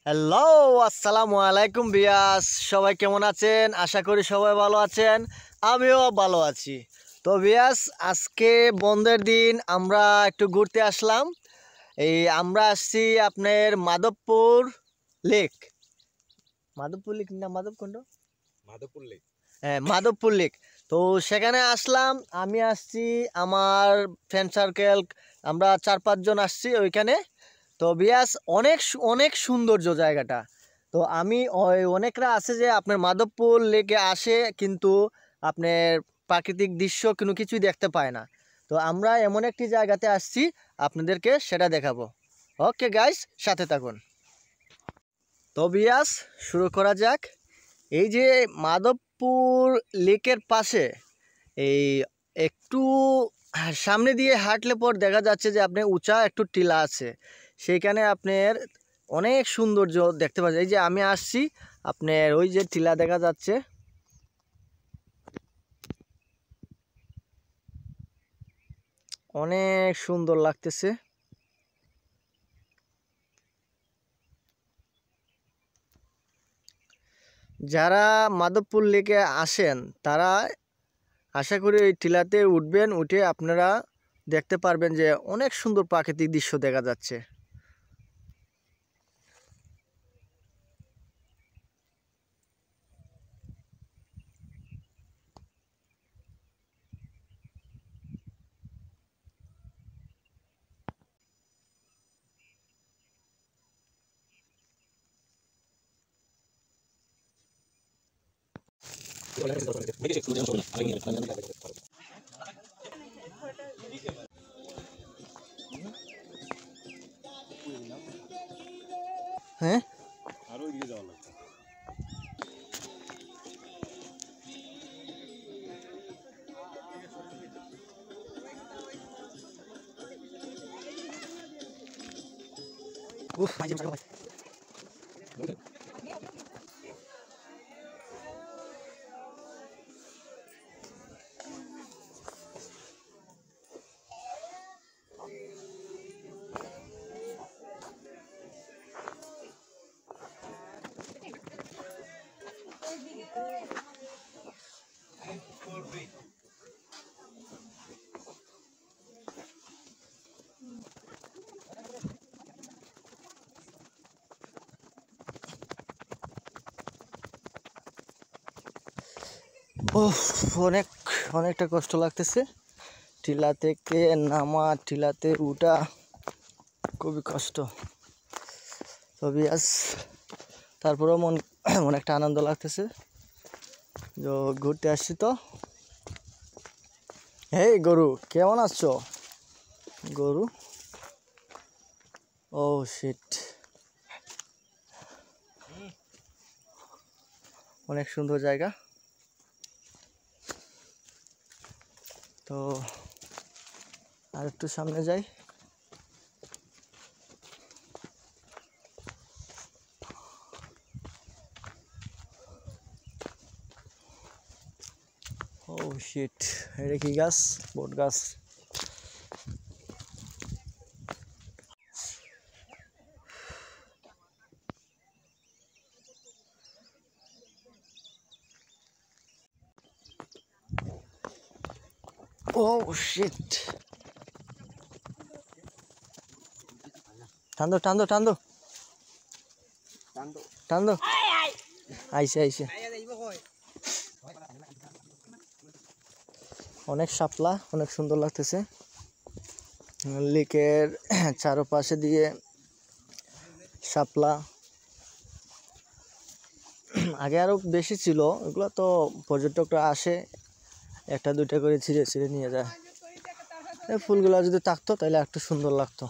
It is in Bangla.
হ্যালো, আসসালামু আলাইকুম বিয়াস। সবাই কেমন আছেন? আশা করি সবাই ভালো আছেন, আমিও ভালো আছি। তো বিয়াস, আজকে বন্ধের দিন আমরা একটু ঘুরতে আসলাম। আমরা আসছি আপনার মাধবপুর লেক। মাধবপুর লেক না মাধবকুণ্ড? মাধবপুর লেক। হ্যাঁ, মাধবপুর লেক। তো সেখানে আসলাম, আমি আসছি, আমার ফ্রেন্ড সার্কেল, আমরা 4-5 জন আসছি ওইখানে। তো বিয়াস, অনেক অনেক সৌন্দর্য জায়গাটা। তো আমি অনেকরা আছে যে আপনার মাধবপুর লেকে আসে, কিন্তু আপনার প্রাকৃতিক দৃশ্য কোনো কিছুই দেখতে পায় না। তো আমরা এমন একটি জায়গাতে আসছি, আপনাদেরকে সেটা দেখাবো। ওকে গাইস, সাথে থাকুন। তো বিয়াস, শুরু করা যাক। এই যে মাধবপুর লেকের পাশে এই একটু সামনে দিয়ে হাঁটলে পর দেখা যাচ্ছে যে আপনার উঁচা একটু টিলা আছে, সেইখানে আপনার অনেক সৌন্দর্য দেখতে পাচ্ছেন। এই যে আমি আসছি, আপনার ওই যে টিলা দেখা যাচ্ছে, অনেক সুন্দর লাগতেছে। যারা মাধবপুর লেকে আসেন তারা আশা করি এই টিলাতে উঠবেন, উঠে আপনারা দেখতে পারবেন যে অনেক সুন্দর প্রাকৃতিক দৃশ্য দেখা যাচ্ছে। হ্যাঁ, আরো এগিয়ে যাওয়া লাগবে। অনেক অনেকটা কষ্ট লাগতেছে। টিলা থেকে নামা, টিলাতে উঠা খুবই কষ্ট। তবে আজ তারপরেও অনেকটা আনন্দ লাগতেছে। তো ঘুরতে আসছি তো। হেই গরু, কেমন আছো গরু? ও শিট, অনেক সুন্দর জায়গা। তো আর একটু সামনে যাই। ও শিট, এটা কি গাছ? বট গাছ। ও শিট, টান্দো টান্দো টান্দো টান্দো, আইসে আইসে। অনেক শাপলা, অনেক সুন্দর লাগতেছে। লেকের চারপাশে দিয়ে শাপলা। আগে আরো বেশি ছিল, এগুলো তো পর্যটকরা আসে, একটা দুইটা করে ছিঁড়ে ছিঁড়ে নিয়ে যায়। এই ফুলগুলো যদি থাকতো তাহলে একটু সুন্দর লাগতো।